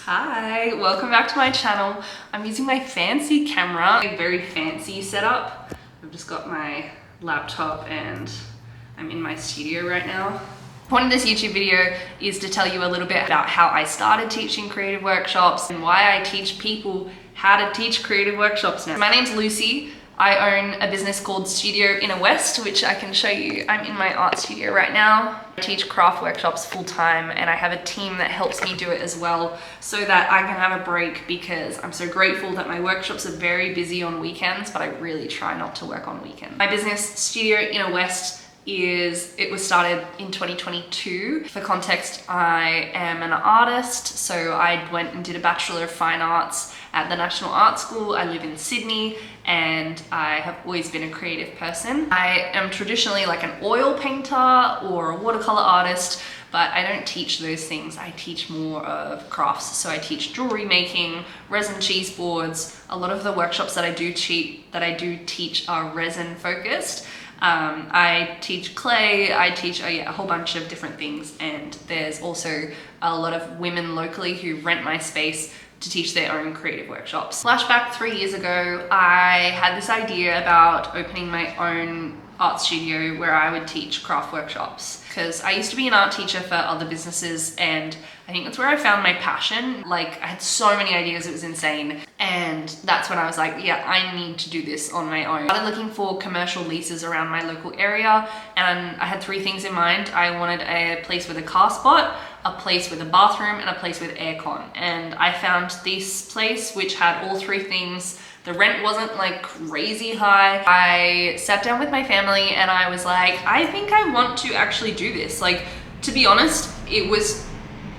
Hi, welcome back to my channel. I'm using my fancy camera, a very fancy setup. I've just got my laptop and I'm in my studio right now. The point of this YouTube video is to tell you a little bit about how I started teaching creative workshops and why I teach people how to teach creative workshops now. My name's Lucy. I own a business called Studio Inner West, which I can show you. I'm in my art studio right now. I teach craft workshops full time and I have a team that helps me do it as well so that I can have a break, because I'm so grateful that my workshops are very busy on weekends, but I really try not to work on weekends. My business, Studio Inner West, it was started in 2022. For context, I am an artist, so I went and did a Bachelor of Fine Arts at the National Art School. I live in Sydney and I have always been a creative person. I am traditionally like an oil painter or a watercolor artist, but I don't teach those things. I teach more of crafts. So I teach jewelry making, resin cheese boards. A lot of the workshops that I do teach are resin focused. I teach clay, I teach a whole bunch of different things, and there's also a lot of women locally who rent my space to teach their own creative workshops. Flashback 3 years ago, I had this idea about opening my own art studio where I would teach craft workshops, because I used to be an art teacher for other businesses and I think that's where I found my passion. Like, I had so many ideas, it was insane. And that's when I was like, yeah, I need to do this on my own. I started looking for commercial leases around my local area and I had 3 things in mind. I wanted a place with a car spot, a place with a bathroom, and a place with aircon. And I found this place which had all 3 things. The rent wasn't like crazy high. I sat down with my family and I was like, I think I want to actually do this. Like, to be honest, it was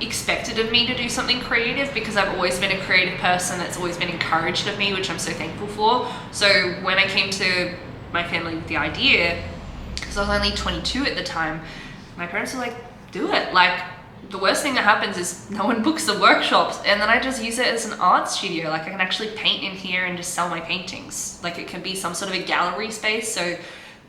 expected of me to do something creative because I've always been a creative person. It's always been encouraged of me, which I'm so thankful for. So when I came to my family with the idea, because I was only 22 at the time, my parents were like, do it. Like, the worst thing that happens is no one books the workshops, and then I just use it as an art studio. Like, I can actually paint in here and just sell my paintings. Like, it can be some sort of a gallery space. So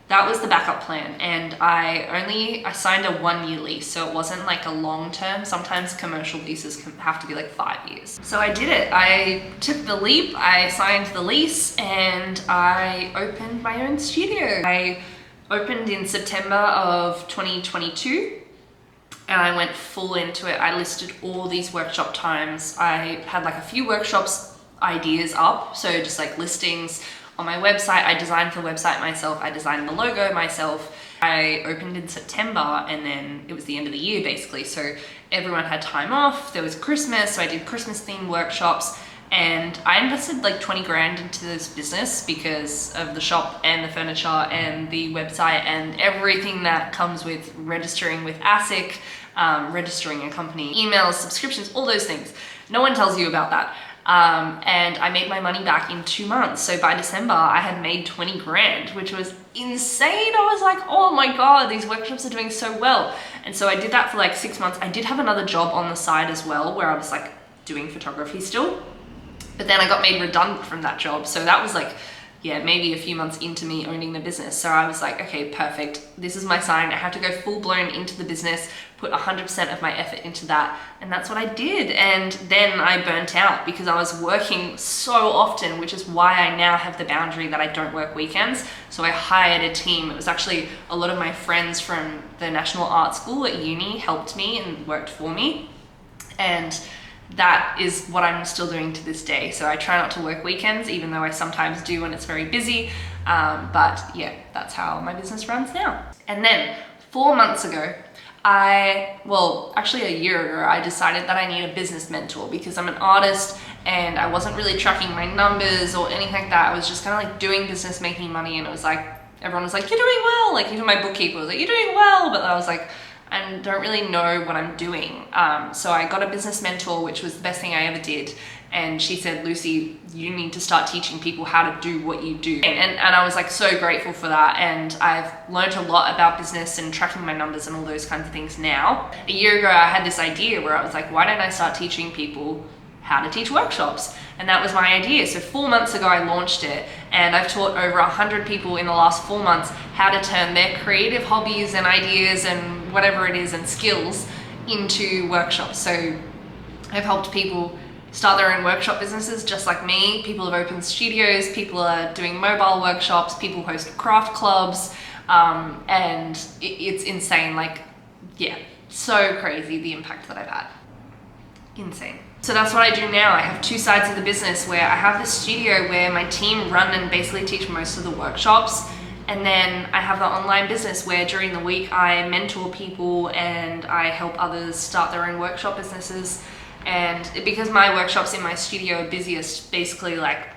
that was the backup plan. And I signed a 1-year lease, so it wasn't like a long term. Sometimes commercial leases can have to be like 5 years. So I did it. I took the leap, I signed the lease, and I opened my own studio. I opened in September of 2022. And I went full into it. I listed all these workshop times. I had like a few workshops ideas up, so just like listings on my website. I designed the website myself. I designed the logo myself. I opened in September and then it was the end of the year basically. So everyone had time off. There was Christmas, so I did Christmas themed workshops. And I invested like 20 grand into this business because of the shop and the furniture and the website and everything that comes with registering with ASIC, registering a company, emails, subscriptions, all those things. No one tells you about that. And I made my money back in 2 months. So by December, I had made 20 grand, which was insane. I was like, oh my God, these workshops are doing so well. And so I did that for like 6 months. I did have another job on the side as well, where I was like doing photography still. But then I got made redundant from that job. So that was like, yeah, maybe a few months into me owning the business. So I was like, okay, perfect. This is my sign. I have to go full blown into the business, put 100% of my effort into that. And that's what I did. And then I burnt out because I was working so often, which is why I now have the boundary that I don't work weekends. So I hired a team. It was actually a lot of my friends from the National Art School at uni helped me and worked for me. And that is what I'm still doing to this day. So I try not to work weekends, even though I sometimes do when it's very busy. But yeah, that's how my business runs now. And then 4 months ago, actually a year ago, I decided that I need a business mentor because I'm an artist and I wasn't really tracking my numbers or anything like that. I was just kind of like doing business, making money, and it was like, everyone was like, you're doing well. Like, even my bookkeeper was like, you're doing well. But I was like, I don't really know what I'm doing. So I got a business mentor, which was the best thing I ever did. And she said, Lucy, you need to start teaching people how to do what you do. And I was like so grateful for that. And I've learned a lot about business and tracking my numbers and all those kinds of things now. A year ago, I had this idea where I was like, why don't I start teaching people how to teach workshops? And that was my idea. So 4 months ago, I launched it, and I've taught over 100 people in the last 4 months how to turn their creative hobbies and ideas and whatever it is and skills into workshops. So I've helped people start their own workshop businesses just like me. People have opened studios, people are doing mobile workshops, people host craft clubs, and it's insane. Like, yeah, so crazy the impact that I've had. Insane. So that's what I do now. I have two sides of the business where I have the studio where my team run and basically teach most of the workshops. And then I have the online business where during the week I mentor people and I help others start their own workshop businesses. And because my workshops in my studio are busiest, basically like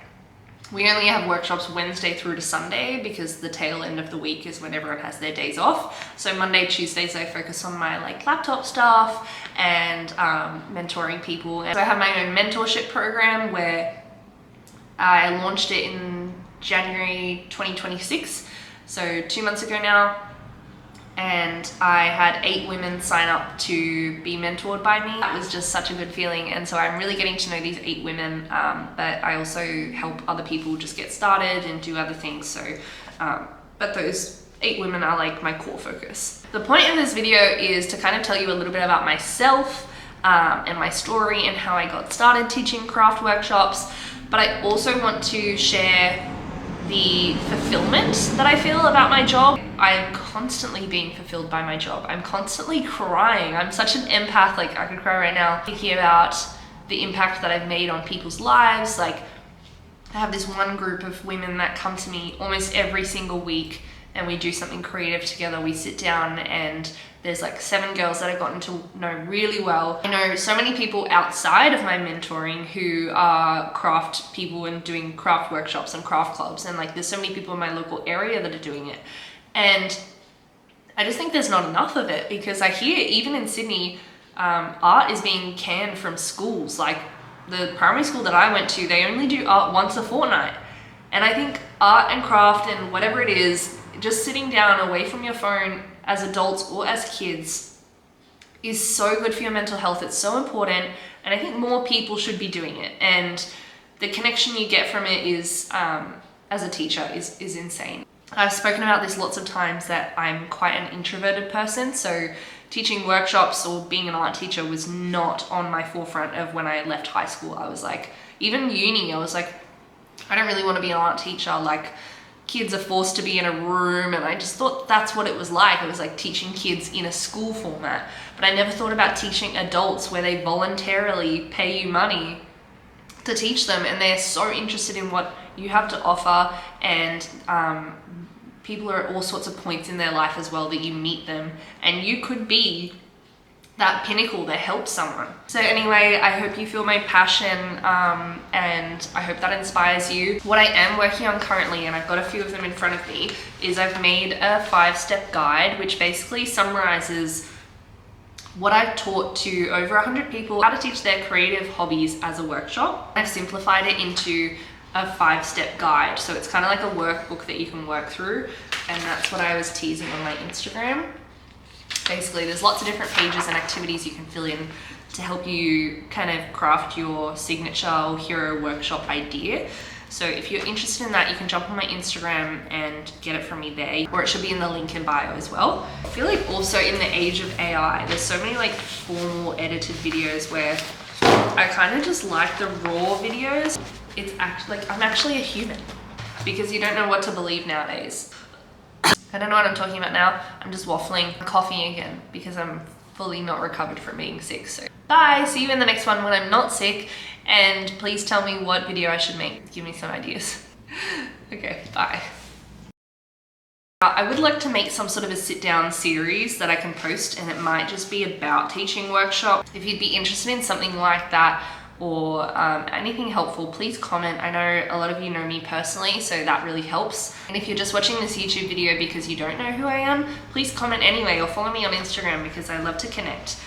we only have workshops Wednesday through to Sunday because the tail end of the week is when everyone has their days off. So Monday, Tuesdays, I focus on my like laptop stuff and mentoring people. And so I have my own mentorship program where I launched it in January 2026. So 2 months ago now. And I had 8 women sign up to be mentored by me. That was just such a good feeling, and so I'm really getting to know these 8 women, but I also help other people just get started and do other things. So, but those 8 women are like my core focus. The point of this video is to kind of tell you a little bit about myself and my story and how I got started teaching craft workshops, but I also want to share the fulfillment that I feel about my job. I am constantly being fulfilled by my job. I'm constantly crying. I'm such an empath, like I could cry right now thinking about the impact that I've made on people's lives. Like I have this one group of women that come to me almost every single week and we do something creative together. We sit down and there's like 7 girls that I've gotten to know really well. I know so many people outside of my mentoring who are craft people and doing craft workshops and craft clubs, and like there's so many people in my local area that are doing it. And I just think there's not enough of it, because I hear even in Sydney, art is being canned from schools. Like the primary school that I went to, they only do art once a fortnight. And I think art and craft and whatever it is, just sitting down away from your phone as adults or as kids is so good for your mental health. It's so important, and I think more people should be doing it. And the connection you get from it is, as a teacher, is insane. I've spoken about this lots of times that I'm quite an introverted person, so teaching workshops or being an art teacher was not on my forefront of when I left high school. I was like, even uni, I was like, I don't really want to be an art teacher. Like, kids are forced to be in a room, and I just thought that's what it was like. It was like teaching kids in a school format, but I never thought about teaching adults where they voluntarily pay you money to teach them, and they're so interested in what you have to offer. And people are at all sorts of points in their life as well that you meet them, and you could be that pinnacle that helps someone. So anyway, I hope you feel my passion, and I hope that inspires you. What I am working on currently, and I've got a few of them in front of me, is I've made a 5-step guide which basically summarizes what I've taught to over 100 people how to teach their creative hobbies as a workshop. I've simplified it into a 5-step guide, so it's kind of like a workbook that you can work through, and that's what I was teasing on my Instagram. Basically, there's lots of different pages and activities you can fill in to help you kind of craft your signature or hero workshop idea. So if you're interested in that, you can jump on my Instagram and get it from me there, or it should be in the link in bio as well. I feel like also in the age of AI, there's so many like formal edited videos where I kind of just like the raw videos. It's actually like I'm actually a human, because you don't know what to believe nowadays. I don't know what I'm talking about now. I'm just waffling, coughing again because I'm fully not recovered from being sick. So bye, see you in the next one when I'm not sick, and please tell me what video I should make. Give me some ideas. Okay, bye. I would like to make some sort of a sit-down series that I can post, and it might just be about teaching workshops. If you'd be interested in something like that, or anything helpful, please comment. I know a lot of you know me personally, so that really helps. And if you're just watching this YouTube video because you don't know who I am, please comment anyway, or follow me on Instagram because I love to connect.